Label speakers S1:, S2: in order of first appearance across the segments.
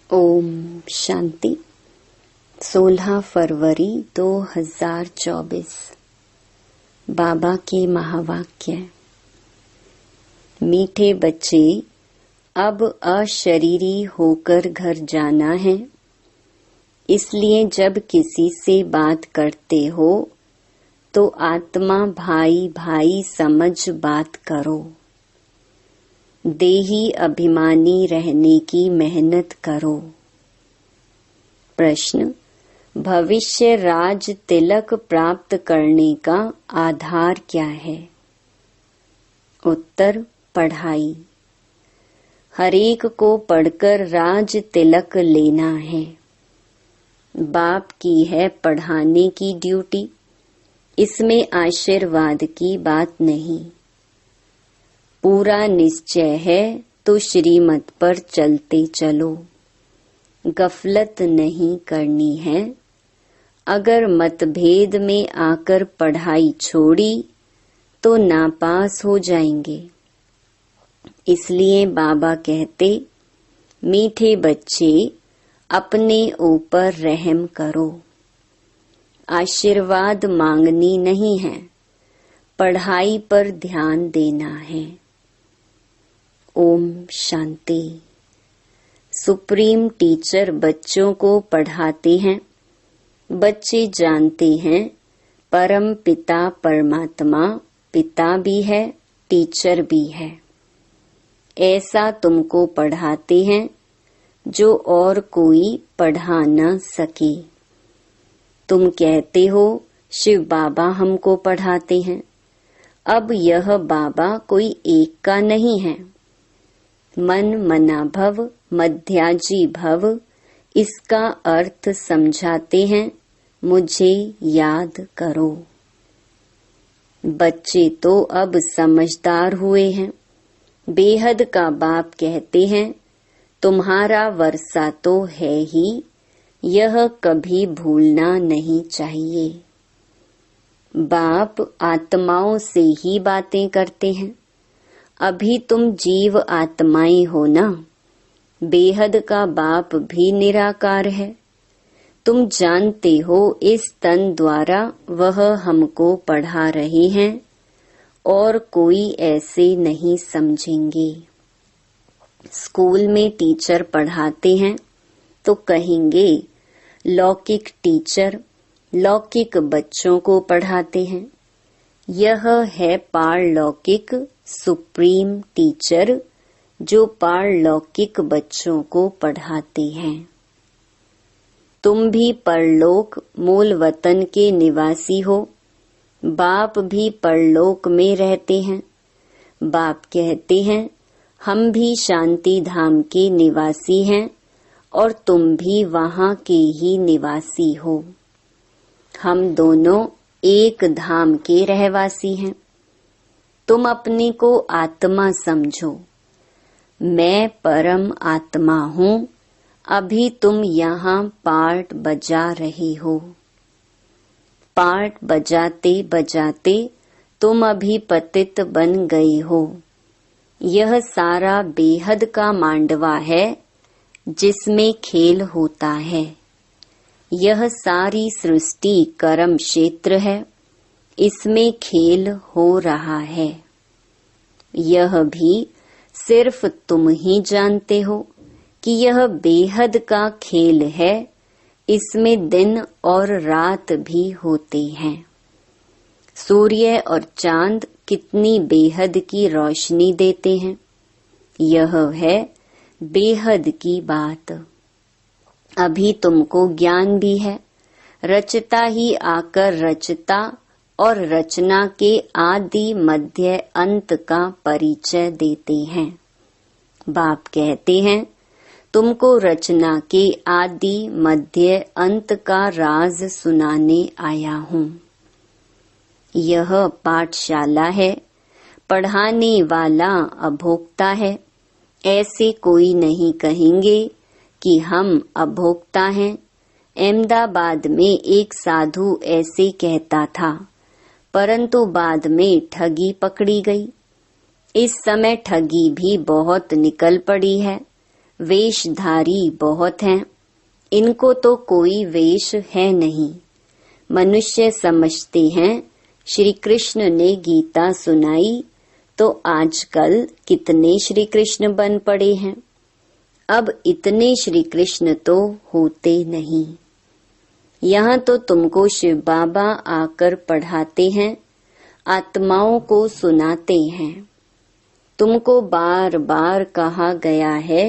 S1: ओम शांति। 16 फरवरी 2024। बाबा के महावाक्य। मीठे बच्चे, अब अशरीरी होकर घर जाना है, इसलिए जब किसी से बात करते हो तो आत्मा भाई भाई समझ बात करो। देही अभिमानी रहने की मेहनत करो। प्रश्न: भविष्य राज तिलक प्राप्त करने का आधार क्या है? उत्तर: पढ़ाई। हरेक को पढ़कर राज तिलक लेना है। बाप की है पढ़ाने की ड्यूटी, इसमें आशीर्वाद की बात नहीं। पूरा निश्चय है तो श्रीमत पर चलते चलो, गफलत नहीं करनी है। अगर मतभेद में आकर पढ़ाई छोड़ी तो नापास हो जाएंगे। इसलिए बाबा कहते, मीठे बच्चे, अपने ऊपर रहम करो। आशीर्वाद मांगनी नहीं है, पढ़ाई पर ध्यान देना है। ओम शांति। सुप्रीम टीचर बच्चों को पढ़ाते हैं। बच्चे जानते हैं परम पिता परमात्मा पिता भी है, टीचर भी है। ऐसा तुमको पढ़ाते हैं जो और कोई पढ़ा न सके। तुम कहते हो शिव बाबा हमको पढ़ाते हैं। अब यह बाबा कोई एक का नहीं है। मन मना भव मध्याजी भव, इसका अर्थ समझाते हैं, मुझे याद करो। बच्चे तो अब समझदार हुए हैं। बेहद का बाप कहते हैं, तुम्हारा वर्षा तो है ही, यह कभी भूलना नहीं चाहिए। बाप आत्माओं से ही बातें करते हैं। अभी तुम जीव आत्माएं हो ना। बेहद का बाप भी निराकार है। तुम जानते हो इस तन द्वारा वह हमको पढ़ा रहे हैं और कोई ऐसे नहीं समझेंगे। स्कूल में टीचर पढ़ाते हैं तो कहेंगे लौकिक टीचर लौकिक बच्चों को पढ़ाते हैं। यह है पारलौकिक सुप्रीम टीचर जो पारलौकिक बच्चों को पढ़ाते हैं। तुम भी परलोक मूल वतन के निवासी हो। बाप भी परलोक में रहते हैं। बाप कहते हैं, हम भी शांति धाम के निवासी हैं और तुम भी वहाँ के ही निवासी हो। हम दोनों एक धाम के रहवासी हैं। तुम अपने को आत्मा समझो। मैं परम आत्मा हूँ। अभी तुम यहाँ पार्ट बजा रहे हो। पार्ट बजाते बजाते तुम अभी पतित बन गए हो। यह सारा बेहद का मांडवा है जिसमें खेल होता है। यह सारी सृष्टि कर्म क्षेत्र है, इसमें खेल हो रहा है। यह भी सिर्फ तुम ही जानते हो कि यह बेहद का खेल है। इसमें दिन और रात भी होते हैं। सूर्य और चांद कितनी बेहद की रोशनी देते हैं। यह है बेहद की बात। अभी तुमको ज्ञान भी है। रचता ही आकर रचता और रचना के आदि मध्य अंत का परिचय देते हैं। बाप कहते हैं, तुमको रचना के आदि मध्य अंत का राज सुनाने आया हूँ। यह पाठशाला है, पढ़ाने वाला अभोक्ता है। ऐसे कोई नहीं कहेंगे कि हम अभोक्ता हैं। अहमदाबाद में एक साधु ऐसे कहता था, परंतु बाद में ठगी पकड़ी गई। इस समय ठगी भी बहुत निकल पड़ी है। वेशधारी बहुत हैं, इनको तो कोई वेश है नहीं। मनुष्य समझते हैं श्री कृष्ण ने गीता सुनाई तो आजकल कितने श्री कृष्ण बन पड़े हैं। अब इतने श्री कृष्ण तो होते नहीं। यहाँ तो तुमको शिव बाबा आकर पढ़ाते हैं, आत्माओं को सुनाते हैं। तुमको बार बार कहा गया है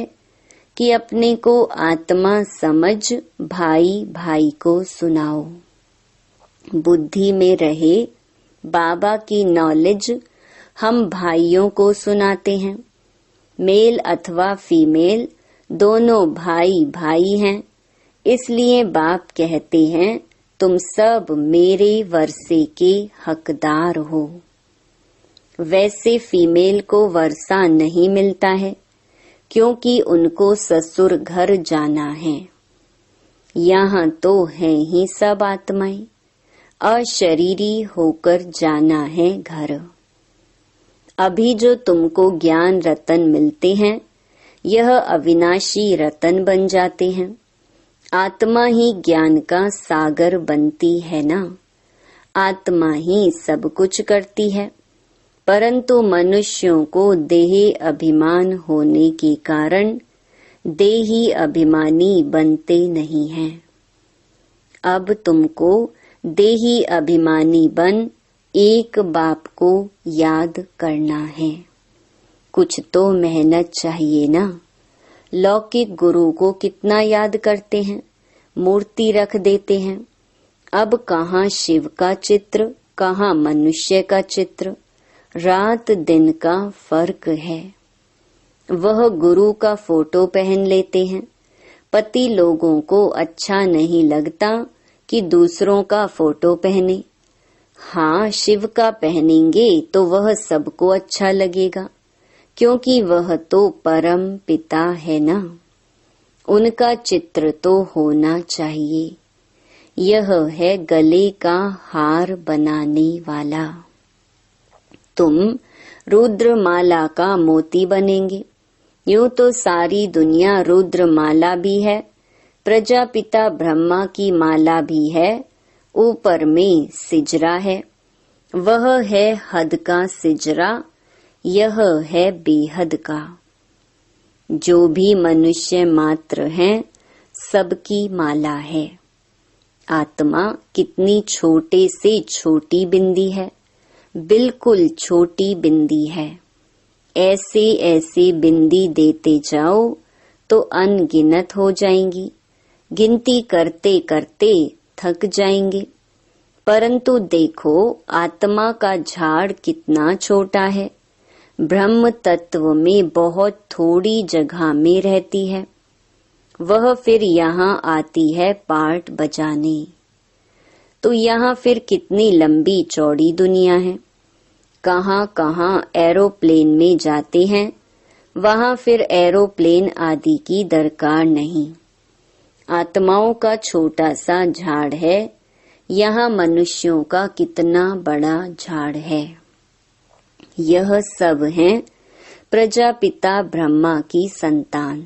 S1: कि अपने को आत्मा समझ भाई भाई को सुनाओ। बुद्धि में रहे बाबा की नॉलेज हम भाइयों को सुनाते हैं। मेल अथवा फीमेल दोनों भाई भाई हैं, इसलिए बाप कहते हैं तुम सब मेरे वर्षे के हकदार हो। वैसे फीमेल को वर्षा नहीं मिलता है, क्योंकि उनको ससुर घर जाना है। यहाँ तो है ही सब आत्माएं, अशरीरी होकर जाना है घर। अभी जो तुमको ज्ञान रतन मिलते हैं, यह अविनाशी रतन बन जाते हैं। आत्मा ही ज्ञान का सागर बनती है ना। आत्मा ही सब कुछ करती है, परंतु मनुष्यों को देही अभिमान होने के कारण देही अभिमानी बनते नहीं हैं। अब तुमको देही अभिमानी बन एक बाप को याद करना है। कुछ तो मेहनत चाहिए ना। लौकिक गुरु को कितना याद करते हैं, मूर्ति रख देते हैं। अब कहाँ शिव का चित्र, कहाँ मनुष्य का चित्र। रात दिन का फर्क है। वह गुरु का फोटो पहन लेते हैं। पति लोगों को अच्छा नहीं लगता कि दूसरों का फोटो पहने। हाँ, शिव का पहनेंगे तो वह सबको अच्छा लगेगा, क्योंकि वह तो परम पिता है ना। उनका चित्र तो होना चाहिए। यह है गले का हार बनाने वाला। तुम रुद्रमाला का मोती बनेंगे। यूं तो सारी दुनिया रुद्रमाला भी है, प्रजापिता ब्रह्मा की माला भी है, ऊपर में सिजरा है। वह है हद का सिजरा, यह है बेहद का। जो भी मनुष्य मात्र हैं, सबकी माला है। आत्मा कितनी छोटे से छोटी बिंदी है, बिल्कुल छोटी बिंदी है। ऐसे ऐसे बिंदी देते जाओ तो अनगिनत हो जाएंगी। गिनती करते करते थक जाएंगे। परंतु देखो आत्मा का झाड़ कितना छोटा है। ब्रह्म तत्व में बहुत थोड़ी जगह में रहती है। वह फिर यहाँ आती है पार्ट बजाने। तो यहाँ फिर कितनी लंबी चौड़ी दुनिया है। कहाँ कहाँ एरोप्लेन में जाते हैं, वहाँ फिर एरोप्लेन आदि की दरकार नहीं। आत्माओं का छोटा सा झाड़ है, यहाँ मनुष्यों का कितना बड़ा झाड़ है। यह सब हैं प्रजापिता ब्रह्मा की संतान,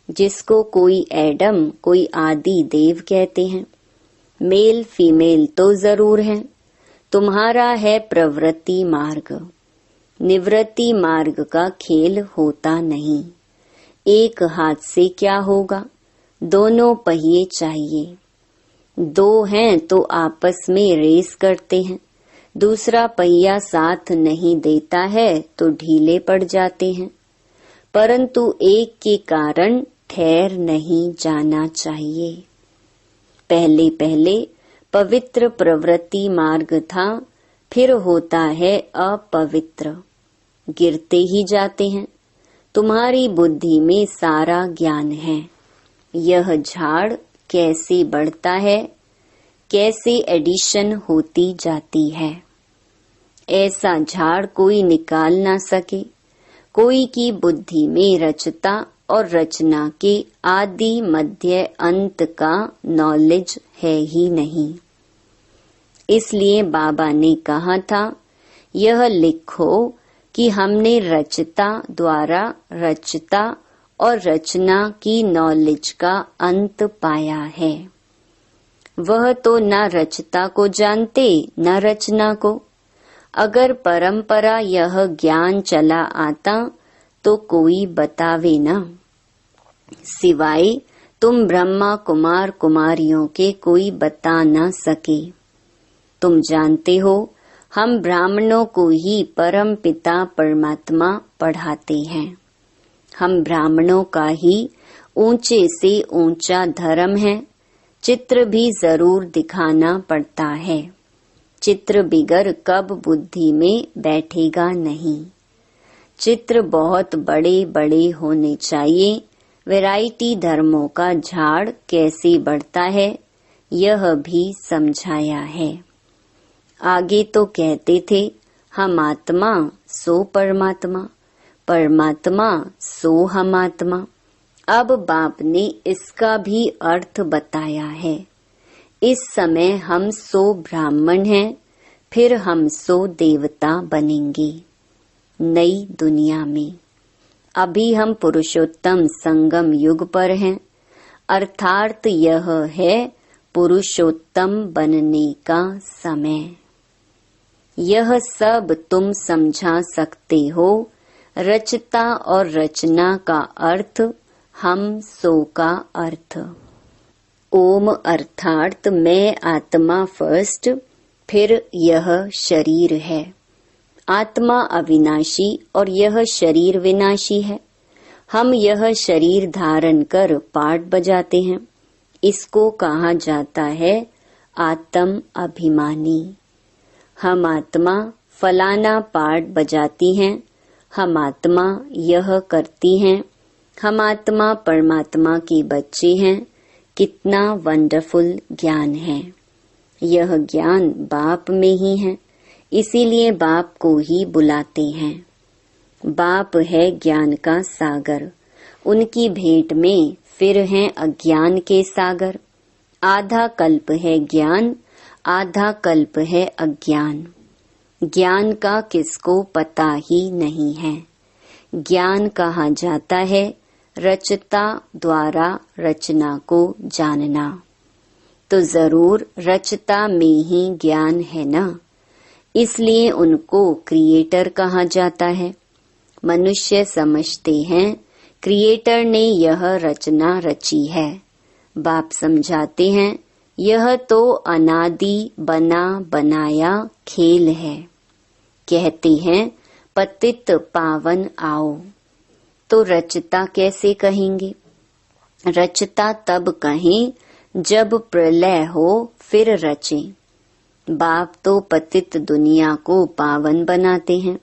S1: जिसको कोई एडम कोई आदि देव कहते हैं। मेल फीमेल तो जरूर है। तुम्हारा है प्रवृत्ति मार्ग, निवृत्ति मार्ग का खेल होता नहीं। एक हाथ से क्या होगा, दोनों पहिए चाहिए। दो हैं तो आपस में रेस करते हैं, दूसरा पहिया साथ नहीं देता है तो ढीले पड़ जाते हैं। परंतु एक के कारण ठहर नहीं जाना चाहिए। पहले पहले पवित्र प्रवृत्ति मार्ग था, फिर होता है अपवित्र, गिरते ही जाते हैं। तुम्हारी बुद्धि में सारा ज्ञान है। यह झाड़ कैसे बढ़ता है, कैसे एडिशन होती जाती है, ऐसा झाड़ कोई निकाल ना सके। कोई की बुद्धि में रचता और रचना के आदि मध्य अंत का नॉलेज है ही नहीं। इसलिए बाबा ने कहा था, यह लिखो कि हमने रचता द्वारा रचता और रचना की नॉलेज का अंत पाया है। वह तो न रचता को जानते न रचना को। अगर परंपरा यह ज्ञान चला आता तो कोई बतावे ना, सिवाय तुम ब्रह्मा कुमार कुमारियों के कोई बता न सके। तुम जानते हो हम ब्राह्मणों को ही परम पिता परमात्मा पढ़ाते हैं। हम ब्राह्मणों का ही ऊंचे से ऊंचा धर्म है। चित्र भी जरूर दिखाना पड़ता है। चित्र बिगर कब बुद्धि में बैठेगा नहीं। चित्र बहुत बड़े बड़े होने चाहिए। वैरायटी धर्मों का झाड़ कैसे बढ़ता है यह भी समझाया है। आगे तो कहते थे हम आत्मा सो परमात्मा, परमात्मा सो हम आत्मा। अब बाप ने इसका भी अर्थ बताया है। इस समय हम सो ब्राह्मण हैं, फिर हम सो देवता बनेंगे नई दुनिया में। अभी हम पुरुषोत्तम संगम युग पर हैं, अर्थात यह है पुरुषोत्तम बनने का समय। यह सब तुम समझा सकते हो। रचता और रचना का अर्थ, हम सो का अर्थ। ओम अर्थात मैं आत्मा फर्स्ट, फिर यह शरीर है। आत्मा अविनाशी और यह शरीर विनाशी है। हम यह शरीर धारण कर पाठ बजाते हैं। इसको कहा जाता है आत्म अभिमानी। हम आत्मा फलाना पाठ बजाती हैं, हम आत्मा यह करती हैं, हम आत्मा परमात्मा के बच्चे हैं। कितना वंडरफुल ज्ञान है। यह ज्ञान बाप में ही है, इसीलिए बाप को ही बुलाते हैं। बाप है ज्ञान का सागर, उनकी भेंट में फिर हैं अज्ञान के सागर। आधा कल्प है ज्ञान, आधा कल्प है अज्ञान। ज्ञान का किसको पता ही नहीं है। ज्ञान कहा जाता है रचता द्वारा रचना को जानना। तो जरूर रचता में ही ज्ञान है ना, इसलिए उनको क्रिएटर कहा जाता है। मनुष्य समझते हैं क्रिएटर ने यह रचना रची है। बाप समझाते हैं यह तो अनादि बना बनाया खेल है। कहते हैं पतित पावन आओ, तो रचता कैसे कहेंगे। रचता तब कहें जब प्रलय हो फिर रचें। बाप तो पतित दुनिया को पावन बनाते हैं।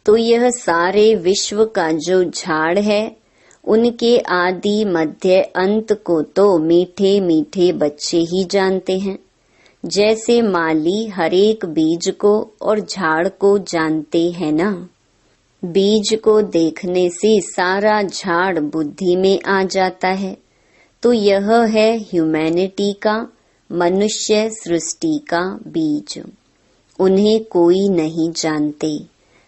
S1: तो यह सारे विश्व का जो झाड़ है, उनके आदि मध्य अंत को तो मीठे मीठे बच्चे ही जानते हैं। जैसे माली हरेक बीज को और झाड़ को जानते हैं ना। बीज को देखने से सारा झाड़ बुद्धि में आ जाता है। तो यह है ह्यूमैनिटी का, मनुष्य सृष्टि का बीज। उन्हें कोई नहीं जानते,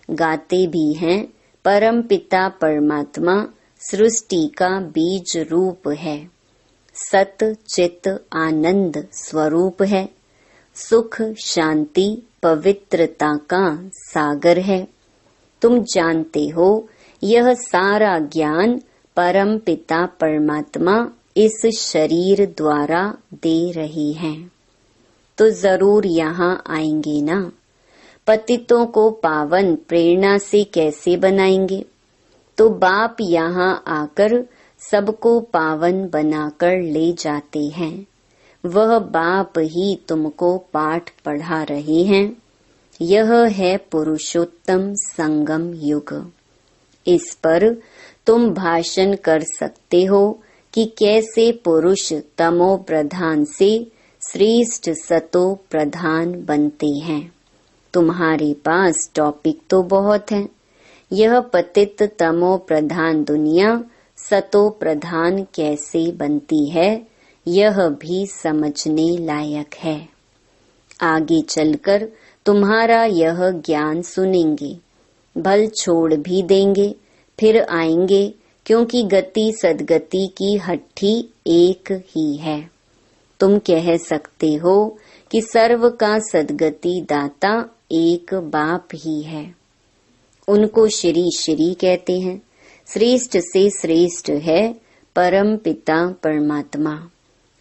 S1: गाते भी हैं परम पिता परमात्मा सृष्टि का बीज रूप है। सत चित आनंद स्वरूप है। सुख शांति पवित्रता का सागर है। तुम जानते हो यह सारा ज्ञान परम पिता परमात्मा इस शरीर द्वारा दे रही हैं। तो जरूर यहाँ आएंगे ना। पतितों को पावन प्रेरणा से कैसे बनाएंगे। तो बाप यहाँ आकर सबको पावन बनाकर ले जाते हैं। वह बाप ही तुमको पाठ पढ़ा रहे हैं। यह है पुरुषोत्तम संगम युग। इस पर तुम भाषण कर सकते हो कि कैसे पुरुष तमो प्रधान से श्रेष्ठ सतो प्रधान बनते हैं। तुम्हारे पास टॉपिक तो बहुत है। यह पतित तमो प्रधान दुनिया सतो प्रधान कैसे बनती है, यह भी समझने लायक है। आगे चलकर तुम्हारा यह ज्ञान सुनेंगे, भल छोड़ भी देंगे, फिर आएंगे क्योंकि गति सदगति की हट्ठी एक ही है। तुम कह सकते हो कि सर्व का सदगति दाता एक बाप ही है। उनको श्री श्री कहते हैं। श्रेष्ठ से श्रेष्ठ है परम पिता परमात्मा।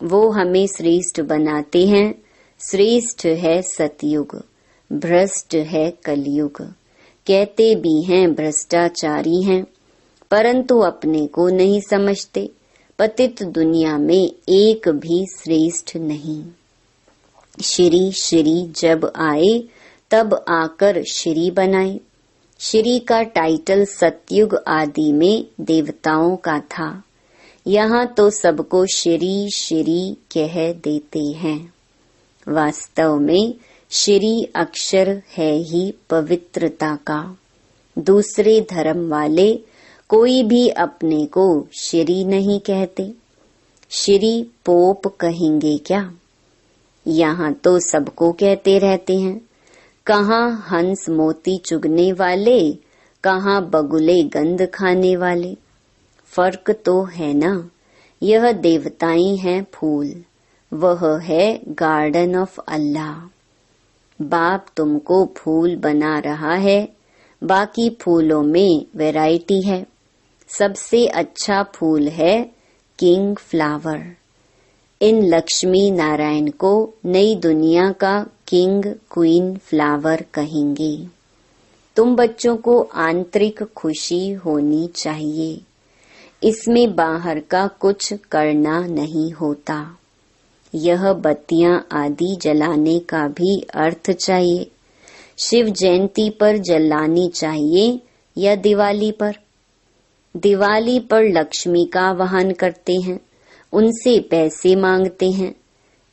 S1: वो हमें श्रेष्ठ बनाते हैं। श्रेष्ठ है सतयुग, भ्रष्ट है कलयुग। कहते भी हैं भ्रष्टाचारी हैं, परंतु अपने को नहीं समझते। पतित दुनिया में एक भी श्रेष्ठ नहीं। श्री श्री जब आए तब आकर श्री बनाए। श्री का टाइटल सतयुग आदि में देवताओं का था। यहाँ तो सबको श्री श्री कह देते हैं। वास्तव में श्री अक्षर है ही पवित्रता का। दूसरे धर्म वाले कोई भी अपने को श्री नहीं कहते। श्री पोप कहेंगे क्या? यहाँ तो सबको कहते रहते हैं। कहाँ हंस मोती चुगने वाले, कहाँ बगुले गंध खाने वाले। फर्क तो है ना। यह देवताएं हैं फूल, वह है गार्डन ऑफ अल्लाह। बाप तुमको फूल बना रहा है। बाकी फूलों में वैरायटी है। सबसे अच्छा फूल है किंग फ्लावर। इन लक्ष्मी नारायण को नई दुनिया का किंग क्वीन फ्लावर कहेंगे। तुम बच्चों को आंतरिक खुशी होनी चाहिए। इसमें बाहर का कुछ करना नहीं होता। यह बत्तियां आदि जलाने का भी अर्थ चाहिए। शिव जयंती पर जलानी चाहिए या दिवाली पर? दिवाली पर लक्ष्मी का वाहन करते हैं, उनसे पैसे मांगते हैं,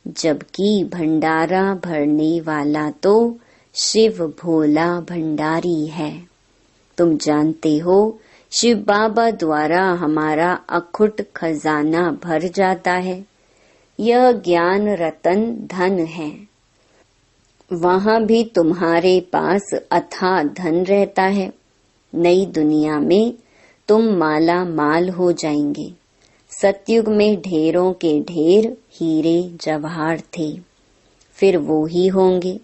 S1: जबकि भंडारा भरने वाला तो शिव भोला भंडारी है। तुम जानते हो शिव बाबा द्वारा हमारा अखुट खजाना भर जाता है। यह ज्ञान रतन धन है। वहाँ भी तुम्हारे पास अथाह धन रहता है। नई दुनिया में तुम माला माल हो जाएंगे। सतयुग में ढेरों के ढेर हीरे जवाहर थे, फिर वो ही होंगे।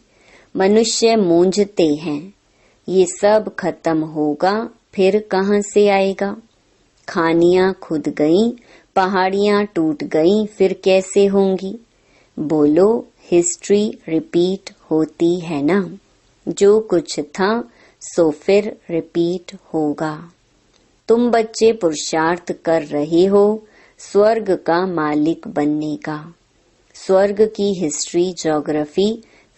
S1: मनुष्य मूंझते हैं, ये सब खत्म होगा, फिर कहाँ से आएगा? खानियां खुद गईं, पहाड़ियां टूट गईं, फिर कैसे होंगी? बोलो, हिस्ट्री रिपीट होती है ना। जो कुछ था सो फिर रिपीट होगा। तुम बच्चे पुरुषार्थ कर रहे हो स्वर्ग का मालिक बनने का। स्वर्ग की हिस्ट्री ज्योग्राफी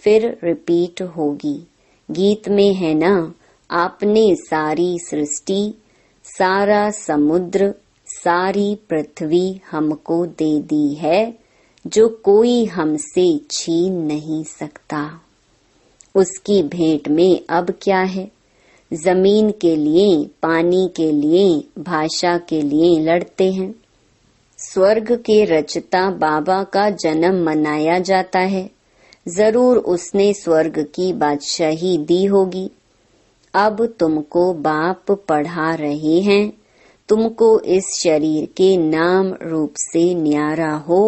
S1: फिर रिपीट होगी। गीत में है ना, आपने सारी सृष्टि, सारा समुद्र, सारी पृथ्वी हमको दे दी है, जो कोई हमसे छीन नहीं सकता। उसकी भेंट में अब क्या है? जमीन के लिए, पानी के लिए, भाषा के लिए लड़ते हैं। स्वर्ग के रचता बाबा का जन्म मनाया जाता है। जरूर उसने स्वर्ग की बादशाही दी होगी। अब तुमको बाप पढ़ा रहे हैं। तुमको इस शरीर के नाम रूप से न्यारा हो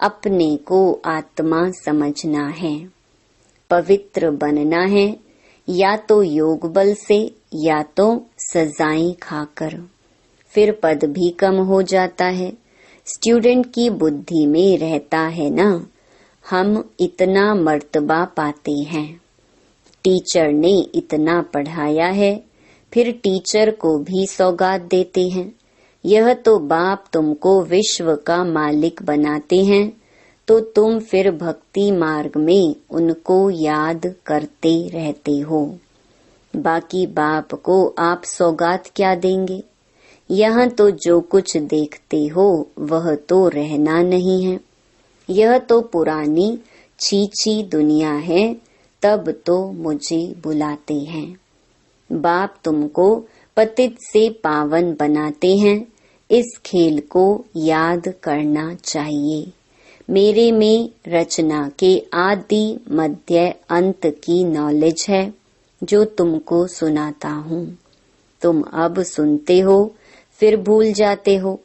S1: अपने को आत्मा समझना है। पवित्र बनना है, या तो योग बल से या तो सजाएं खाकर। फिर पद भी कम हो जाता है। स्टूडेंट की बुद्धि में रहता है ना, हम इतना मर्तबा पाते हैं। टीचर ने इतना पढ़ाया है, फिर टीचर को भी सौगात देते हैं। यह तो बाप तुमको विश्व का मालिक बनाते हैं, तो तुम फिर भक्ति मार्ग में उनको याद करते रहते हो। बाकी बाप को आप सौगात क्या देंगे? यहाँ तो जो कुछ देखते हो वह तो रहना नहीं है। यह तो पुरानी छीछी दुनिया है, तब तो मुझे बुलाते हैं। बाप तुमको पतित से पावन बनाते हैं। इस खेल को याद करना चाहिए। मेरे में रचना के आदि मध्य अंत की नॉलेज है, जो तुमको सुनाता हूँ। तुम अब सुनते हो, फिर भूल जाते हो।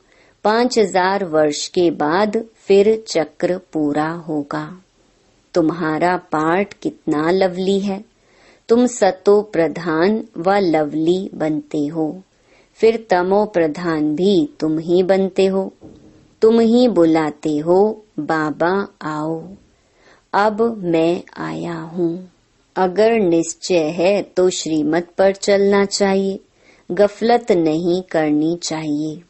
S1: 5000 वर्ष के बाद फिर चक्र पूरा होगा। तुम्हारा पार्ट कितना लवली है। तुम सतो प्रधान व लवली बनते हो, फिर तमो प्रधान भी तुम ही बनते हो। तुम ही बुलाते हो, बाबा आओ, अब मैं आया हूँ। अगर निश्चय है तो श्रीमत पर चलना चाहिए, गफलत नहीं करनी चाहिए।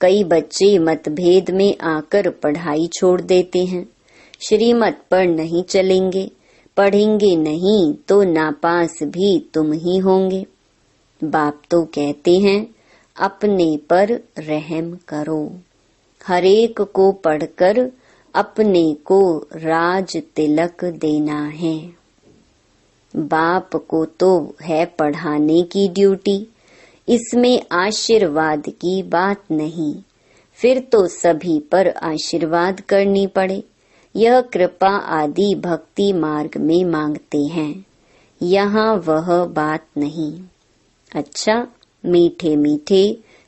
S1: कई बच्चे मतभेद में आकर पढ़ाई छोड़ देते हैं। श्रीमत पर नहीं चलेंगे, पढ़ेंगे नहीं तो नापास भी तुम ही होंगे। बाप तो कहते हैं अपने पर रहम करो। हरेक को पढ़कर अपने को राज तिलक देना है। बाप को तो है पढ़ाने की ड्यूटी, इसमें आशीर्वाद की बात नहीं। फिर तो सभी पर आशीर्वाद करनी पड़े। यह कृपा आदि भक्ति मार्ग में मांगते हैं, यहाँ वह बात नहीं। अच्छा, मीठे मीठे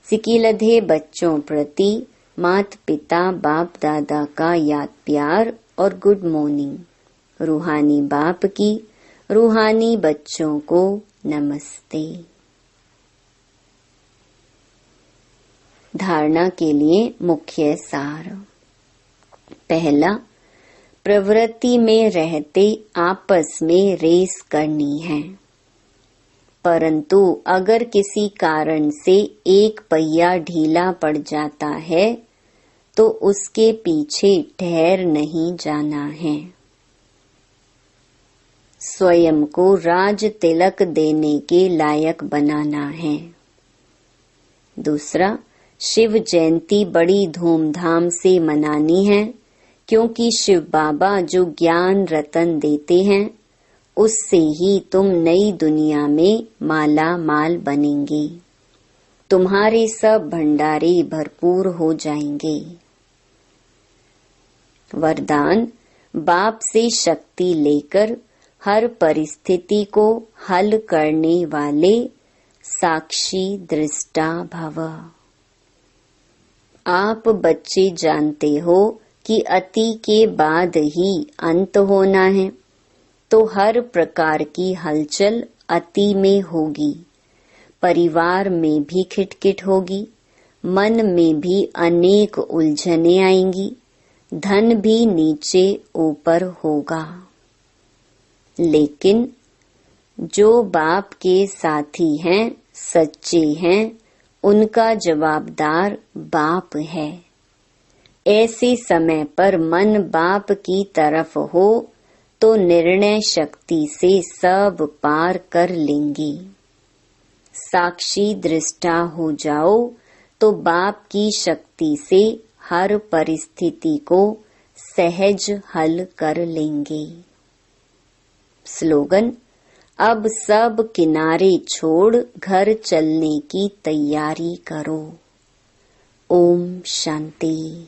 S1: सिकिलधे बच्चों प्रति मात पिता बाप दादा का याद प्यार और गुड मॉर्निंग। रूहानी बाप की रूहानी बच्चों को नमस्ते। धारणा के लिए मुख्य सार। पहला, प्रवृत्ति में रहते आपस में रेस करनी है, परंतु अगर किसी कारण से एक पहिया ढीला पड़ जाता है तो उसके पीछे ठहर नहीं जाना है। स्वयं को राज तिलक देने के लायक बनाना है। दूसरा, शिव जयंती बड़ी धूमधाम से मनानी है, क्योंकि शिव बाबा जो ज्ञान रतन देते हैं उससे ही तुम नई दुनिया में माला माल बनेंगे। तुम्हारे सब भंडारे भरपूर हो जाएंगे। वरदान, बाप से शक्ति लेकर हर परिस्थिति को हल करने वाले साक्षी दृष्टा भव। आप बच्चे जानते हो कि अति के बाद ही अंत होना है, तो हर प्रकार की हलचल अति में होगी। परिवार में भी खिटखिट होगी, मन में भी अनेक उलझने आएंगी, धन भी नीचे ऊपर होगा। लेकिन जो बाप के साथी हैं, सच्चे हैं, उनका जवाबदार बाप है। ऐसे समय पर मन बाप की तरफ हो तो निर्णय शक्ति से सब पार कर लेंगे। साक्षी दृष्टा हो जाओ तो बाप की शक्ति से हर परिस्थिति को सहज हल कर लेंगे। स्लोगन, अब सब किनारे छोड़ घर चलने की तैयारी करो। ओम शांति।